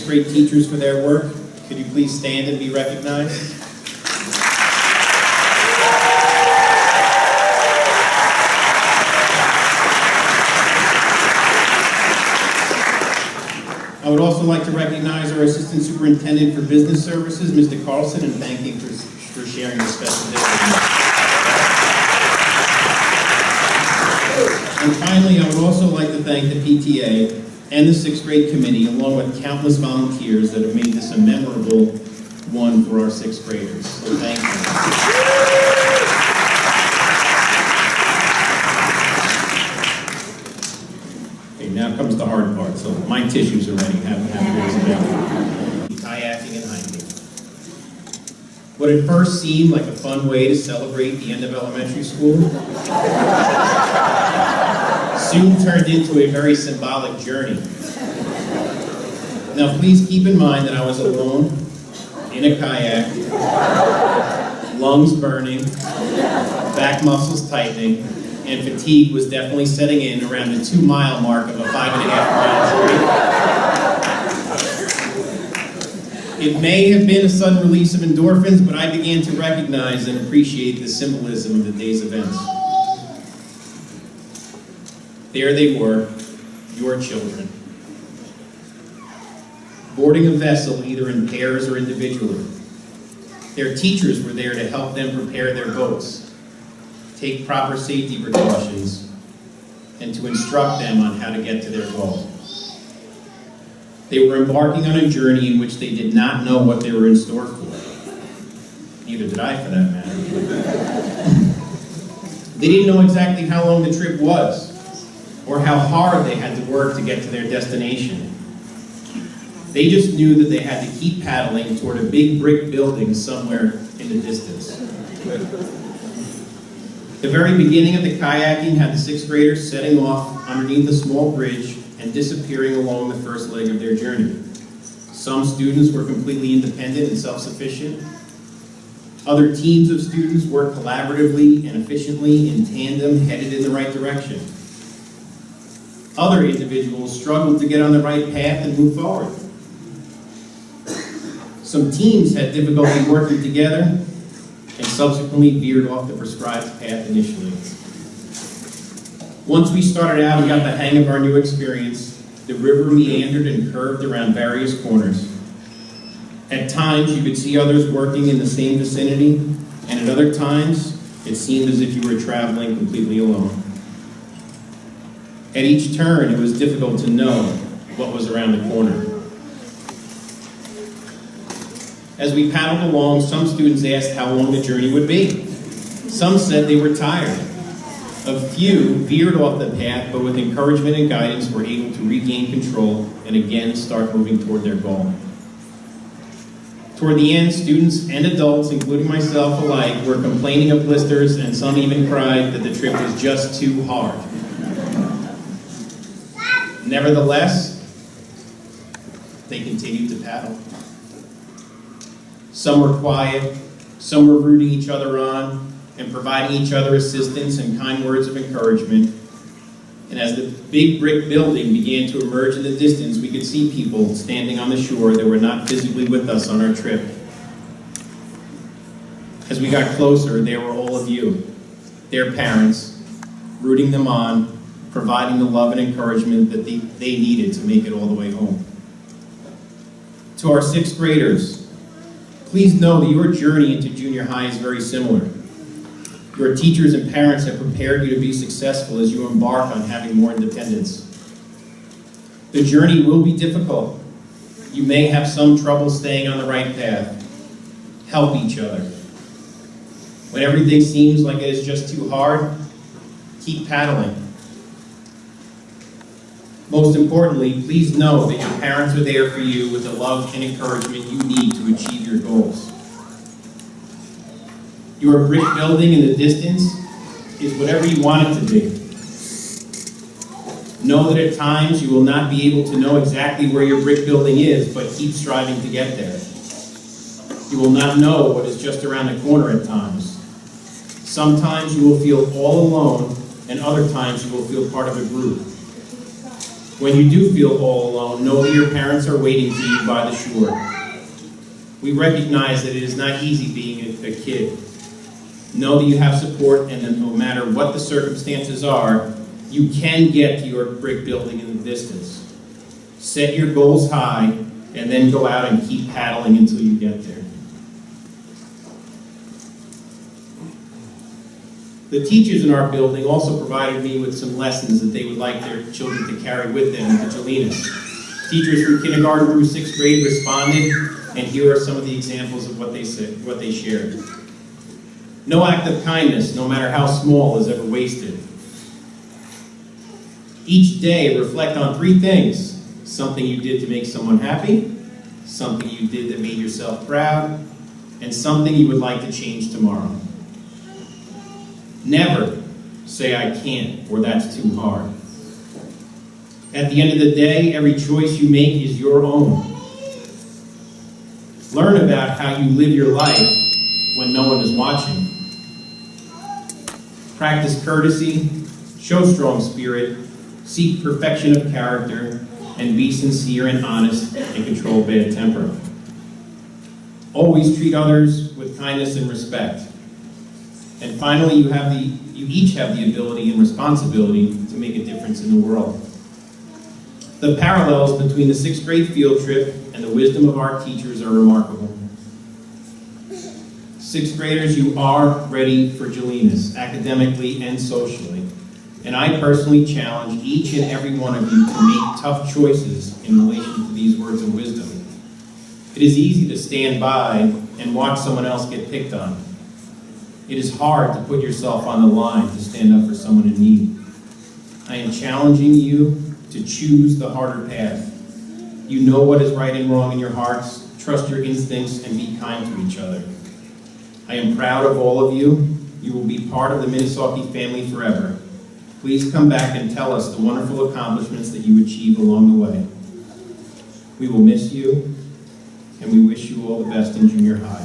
sixth grade teachers for their work. Could you please stand and be recognized? I would also like to recognize our Assistant Superintendent for Business Services, Mr. Carlson, and thank you for sharing this special day with me. And finally, I would also like to thank the PTA and the sixth grade committee, along with countless volunteers that have made this a memorable one for our sixth graders. So thank you. Okay, now comes the hard part. So my tissues are ready. Have yours available. Kayaking and hiking. What at first seemed like a fun way to celebrate the end of elementary school soon turned into a very symbolic journey. Now please keep in mind that I was alone in a kayak, lungs burning, back muscles tightening, and fatigue was definitely setting in around the 2-mile mark of a 5.5-mile journey. It may have been a sudden release of endorphins, but I began to recognize and appreciate the symbolism of the day's events. There they were, your children, boarding a vessel either in pairs or individually. Their teachers were there to help them prepare their boats, take proper safety precautions, and to instruct them on how to get to their goal. They were embarking on a journey in which they did not know what they were in store for. Neither did I, for that matter. They didn't know exactly how long the trip was, or how hard they had to work to get to their destination. They just knew that they had to keep paddling toward a big brick building somewhere in the distance. The very beginning of the kayaking had the sixth graders setting off underneath a small bridge and disappearing along the first leg of their journey. Some students were completely independent and self-sufficient. Other teams of students worked collaboratively and efficiently in tandem, headed in the right direction. Other individuals struggled to get on the right path and move forward. Some teams had difficulty working together and subsequently veered off the prescribed path initially. Once we started out and got the hang of our new experience, the river meandered and curved around various corners. At times, you could see others working in the same vicinity, and at other times, it seemed as if you were traveling completely alone. At each turn, it was difficult to know what was around the corner. As we paddled along, some students asked how long the journey would be. Some said they were tired. A few veered off the path, but with encouragement and guidance were able to regain control and again start moving toward their goal. Toward the end, students and adults, including myself alike, were complaining of blisters, and some even cried that the trip was just too hard. Nevertheless, they continued to paddle. Some were quiet, some were rooting each other on and providing each other assistance and kind words of encouragement. And as the big brick building began to emerge in the distance, we could see people standing on the shore that were not physically with us on our trip. As we got closer, there were all of you, their parents, rooting them on, providing the love and encouragement that they needed to make it all the way home. To our sixth graders, please know that your journey into junior high is very similar. Your teachers and parents have prepared you to be successful as you embark on having more independence. The journey will be difficult. You may have some trouble staying on the right path. Help each other. When everything seems like it is just too hard, keep paddling. Most importantly, please know that your parents are there for you with the love and encouragement you need to achieve your goals. Your brick building in the distance is whatever you want it to be. Know that at times you will not be able to know exactly where your brick building is, but keep striving to get there. You will not know what is just around the corner at times. Sometimes you will feel all alone, and other times you will feel part of a group. When you do feel all alone, know that your parents are waiting for you by the shore. We recognize that it is not easy being a kid. Know that you have support, and that no matter what the circumstances are, you can get to your brick building in the distance. Set your goals high, and then go out and keep paddling until you get there. The teachers in our building also provided me with some lessons that they would like their children to carry with them to Jolinas. Teachers from kindergarten through 6th grade responded, and here are some of the examples of what they said, what they shared. No act of kindness, no matter how small, is ever wasted. Each day, reflect on 3 things: something you did to make someone happy, something you did that made yourself proud, and something you would like to change tomorrow. Never say I can't or that's too hard. At the end of the day, every choice you make is your own. Learn about how you live your life when no one is watching. Practice courtesy, show strong spirit, seek perfection of character, and be sincere and honest and control bad temper. Always treat others with kindness and respect. And finally, you each have the ability and responsibility to make a difference in the world. The parallels between the 6th grade field trip and the wisdom of our teachers are remarkable. 6th graders, you are ready for Jolinas, academically and socially. And I personally challenge each and every one of you to make tough choices in relation to these words of wisdom. It is easy to stand by and watch someone else get picked on. It is hard to put yourself on the line to stand up for someone in need. I am challenging you to choose the harder path. You know what is right and wrong in your hearts. Trust your instincts and be kind to each other. I am proud of all of you. You will be part of the Minnesota family forever. Please come back and tell us the wonderful accomplishments that you achieve along the way. We will miss you, and we wish you all the best in junior high.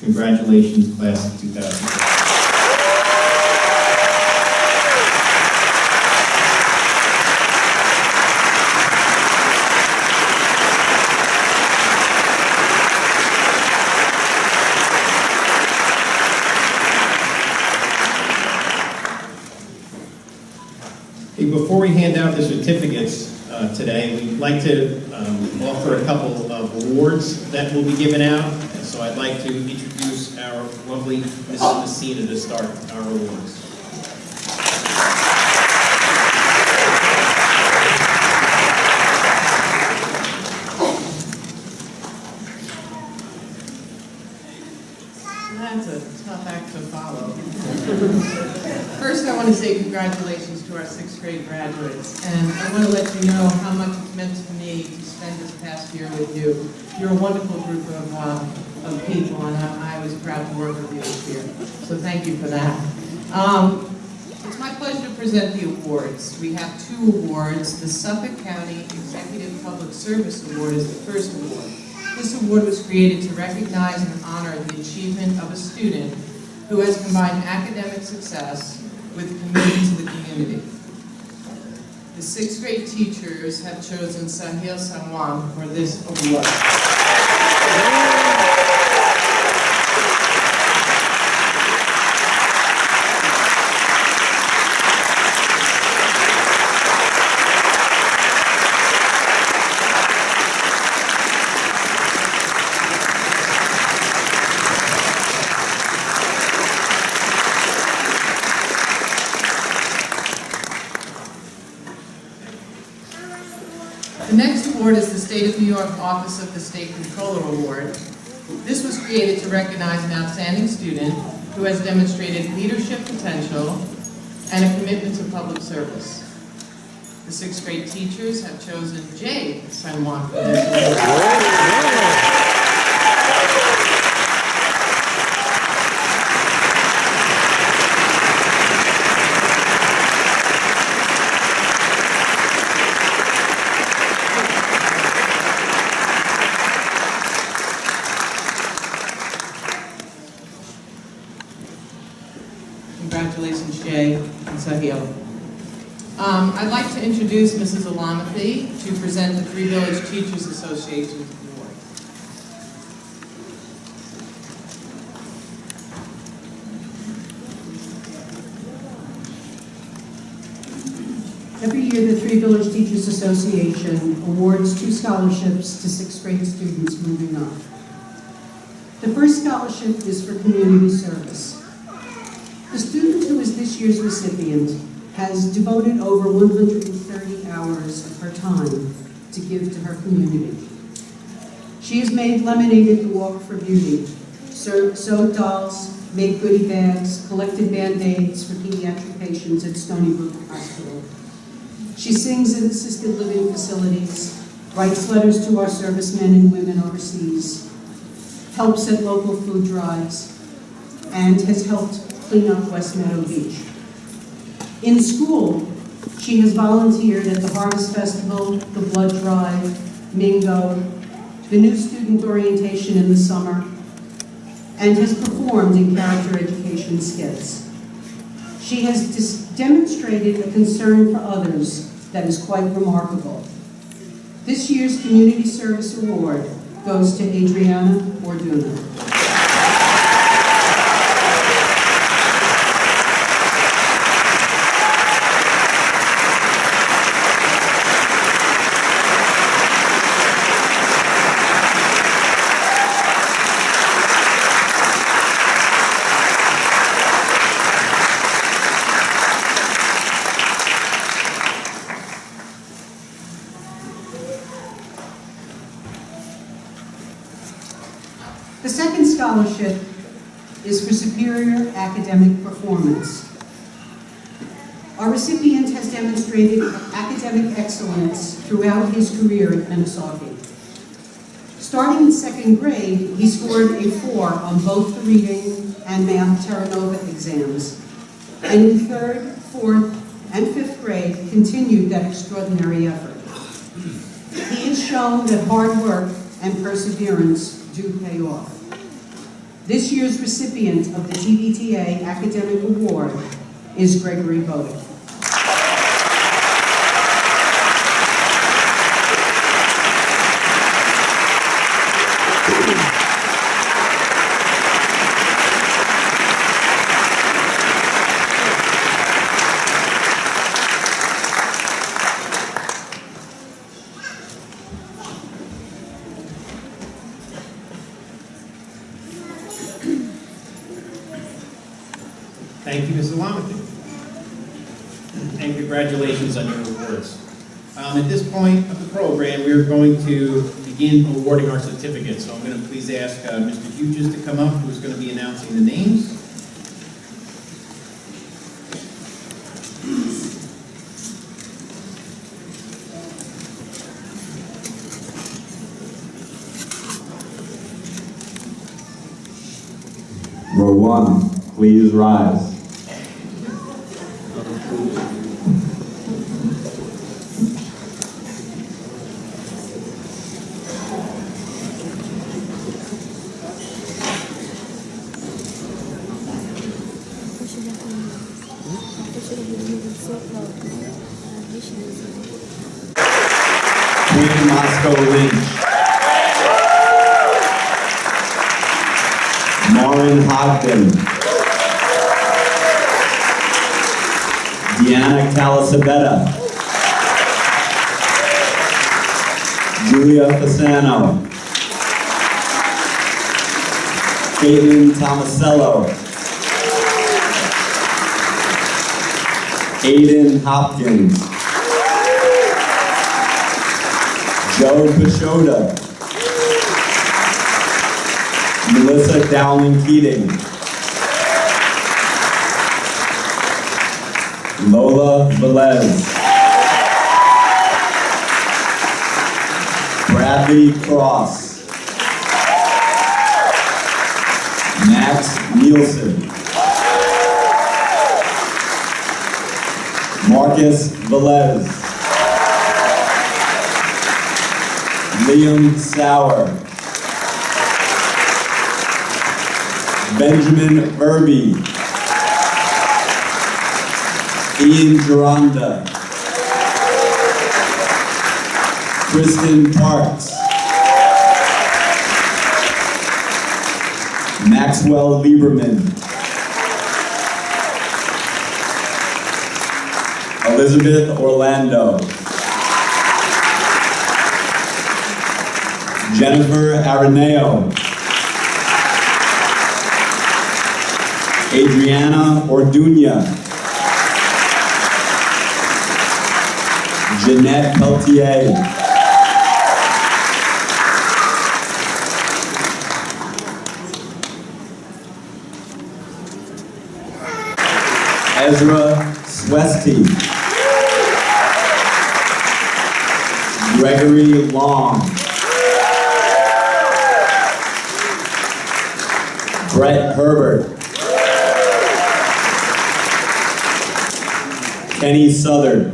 Congratulations, class of 2006. Hey, before we hand out the certificates today, we'd like to offer a couple of awards that will be given out. So I'd like to introduce our lovely Mrs. Messina to start our awards. That's a tough act to follow. First, I want to say congratulations to our 6th grade graduates. And I want to let you know how much it's meant to me to spend this past year with you. You're a wonderful group of people, and I was proud to work with you this year. So thank you for that. It's my pleasure to present the awards. We have 2 awards. The Suffolk County Executive Public Service Award is the first award. This award was created to recognize and honor the achievement of a student who has combined academic success with commitment to the community. The 6th grade teachers have chosen Sahilgraduation for this award. The next award is the State of New York Office of the State Controller Award. This was created to recognize an outstanding student who has demonstrated leadership potential and a commitment to public service. The 6th grade teachers have chosen Jay Sanwan for this award. Congratulations, Jay and Sahil. I'd like to introduce Mrs. Alamathy to present the Three Village Teachers Association Award. Every year, the Three Village Teachers Association awards 2 scholarships to 6th grade students moving up. The first scholarship is for community service. The student who is this year's recipient has devoted over 130 hours of her time to give to her community. She has made lemonade at the Walk for Beauty, sewed dolls, made goodie bags, collected Band-Aids for pediatric patients at Stony Brook Hospital. She sings in assisted living facilities, writes letters to our servicemen and women overseas, helps at local food drives, and has helped clean up West Meadow Beach. In school, she has volunteered at the Harvest Festival, the Blood Drive, Mingo, the new student orientation in the summer, and has performed in character education skits. She has demonstrated a concern for others that is quite remarkable. This year's Community Service Award goes to Adriana Orduna. The second scholarship is for superior academic performance. Our recipient has demonstrated academic excellence throughout his career at Minnesota. Starting in 2nd grade, he scored a 4 on both the reading and math Terra Nova exams, and in 3rd, 4th, and 5th grade continued that extraordinary effort. He has shown that hard work and perseverance do pay off. This year's recipient of the GBTA Academic Award is Gregory Bowden. Thank you, Ms. Alamathy. And congratulations on your awards. At this point of the program, we are going to begin awarding our certificates. So I'm going to please ask Mr. Hughes to come up, who's going to be announcing the names. Row 1, please rise. Queen Moscow Lynch. Maureen Hogden. Deanna Calasabetta. Julia Fasano. Caitlin Tomasello. Aiden Hopkins. Joe Pashota. Melissa Dowling-Keating. Lola Velez. Bradley Cross. Max Nielsen. Marcus Velez. Liam Sauer. Benjamin Verby. Ian Geronda. Kristen Parks. Maxwell Lieberman. Elizabeth Orlando. Jennifer Araneo. Adriana Orduña. Jeanette Peltier. Ezra Swesty. Gregory Long. Brett Herbert. Kenny Southern.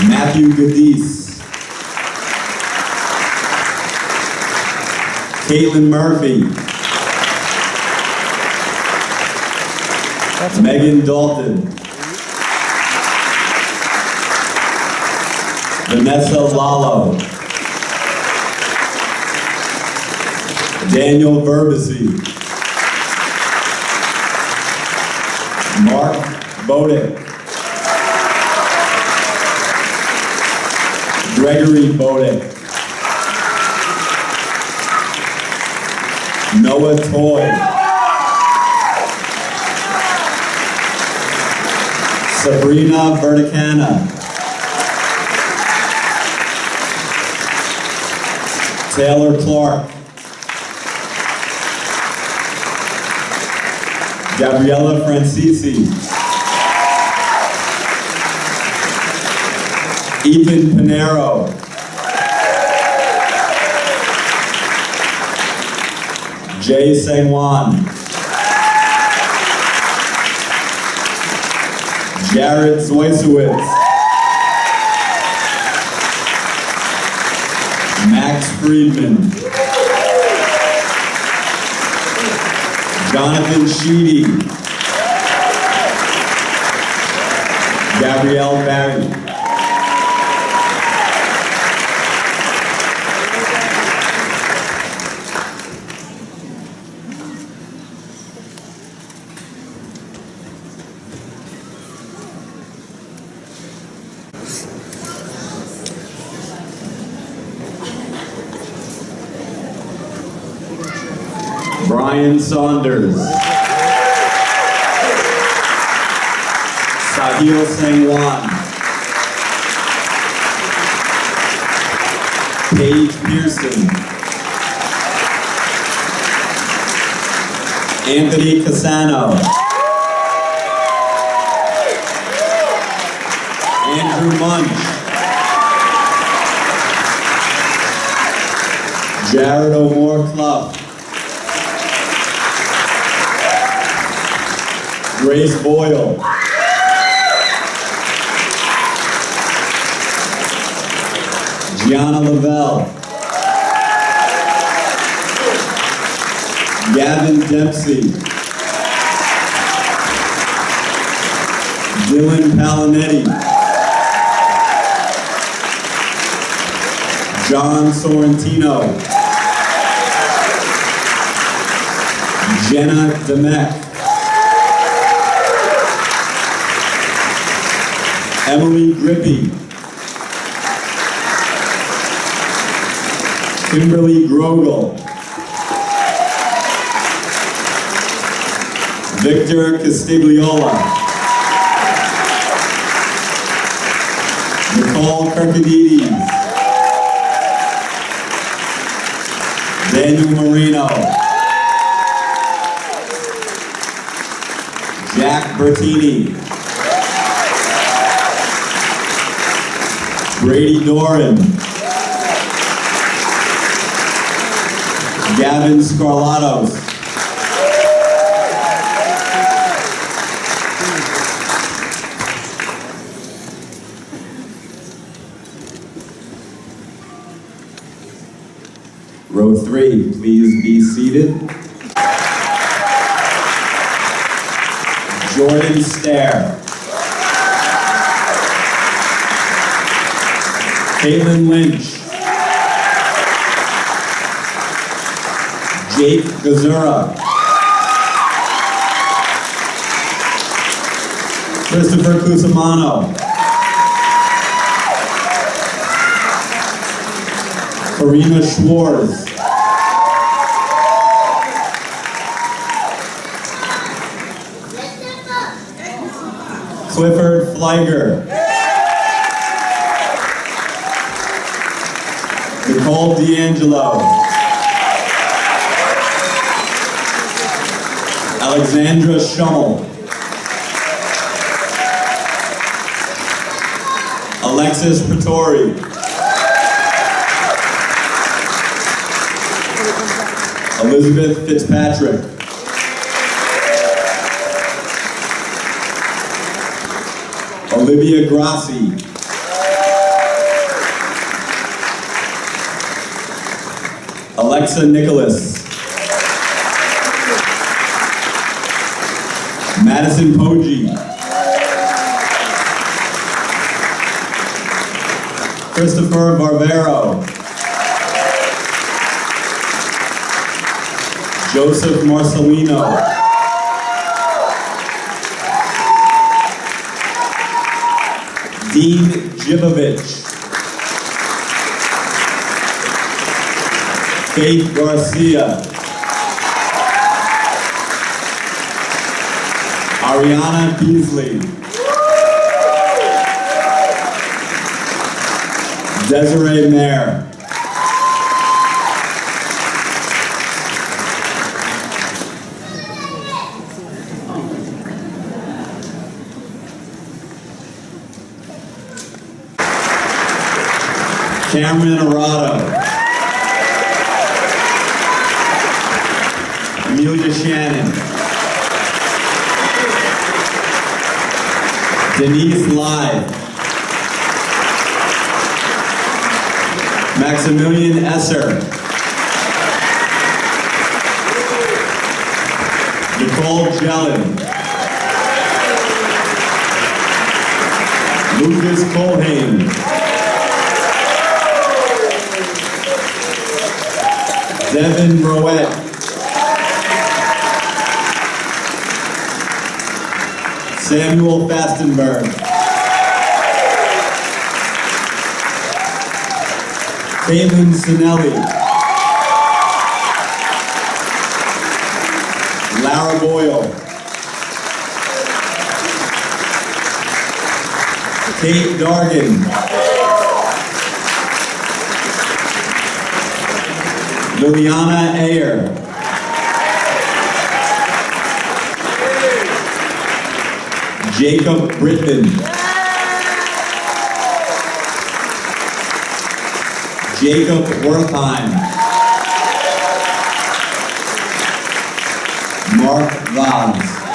Matthew Gadis. Caitlin Murphy. Megan Dalton. Vanessa Lalo. Daniel Verbisi. Mark Bodick. Gregory Bodick. Noah Toy. Sabrina Verticana. Taylor Clark. Gabriella Francisi. Ethan Pinero. Jay Sangwan. Jared Zoisowitz. Max Friedman. Jonathan Sheedy. Gabrielle Barry. Brian Saunders. Sahil Sangwan. Paige Pearson. Anthony Casano. Andrew Munch. Jared O'More Clough. Grace Boyle. Gianna Lavelle. Gavin Dempsey. Dylan Palinetti. John Sorrentino. Jenna Demek. Emily Grippy. Kimberly Grogel. Victor Castigliola. Nicole Kirkadides. Daniel Marino. Jack Bertini. Brady Doran. Gavin Scarlatos. Row 3, please be seated. Jordan Stair. Caitlin Lynch. Jake Gazura. Christopher Cusimano. Karina Schwartz. Clifford Fleiger. Nicole D'Angelo. Alexandra Schummel. Alexis Pretori. Elizabeth Fitzpatrick. Olivia Grassi. Alexa Nicholas. Madison Poggi. Christopher Barbero. Joseph Marcelino. Dean Jibovich. Faith Garcia. Ariana Beasley. Desiree Mayer. Cameron Arado. Amelia Shannon. Denise Lai. Maximilian Esser. Nicole Jellin. Lucas Colhane. Devin Rowett. Samuel Fastenberg. Caitlin Sinelli. Lara Boyle. Kate Dargan. Liliana Ayer. Jacob Britman. Jacob Wertheim. Mark Vaz.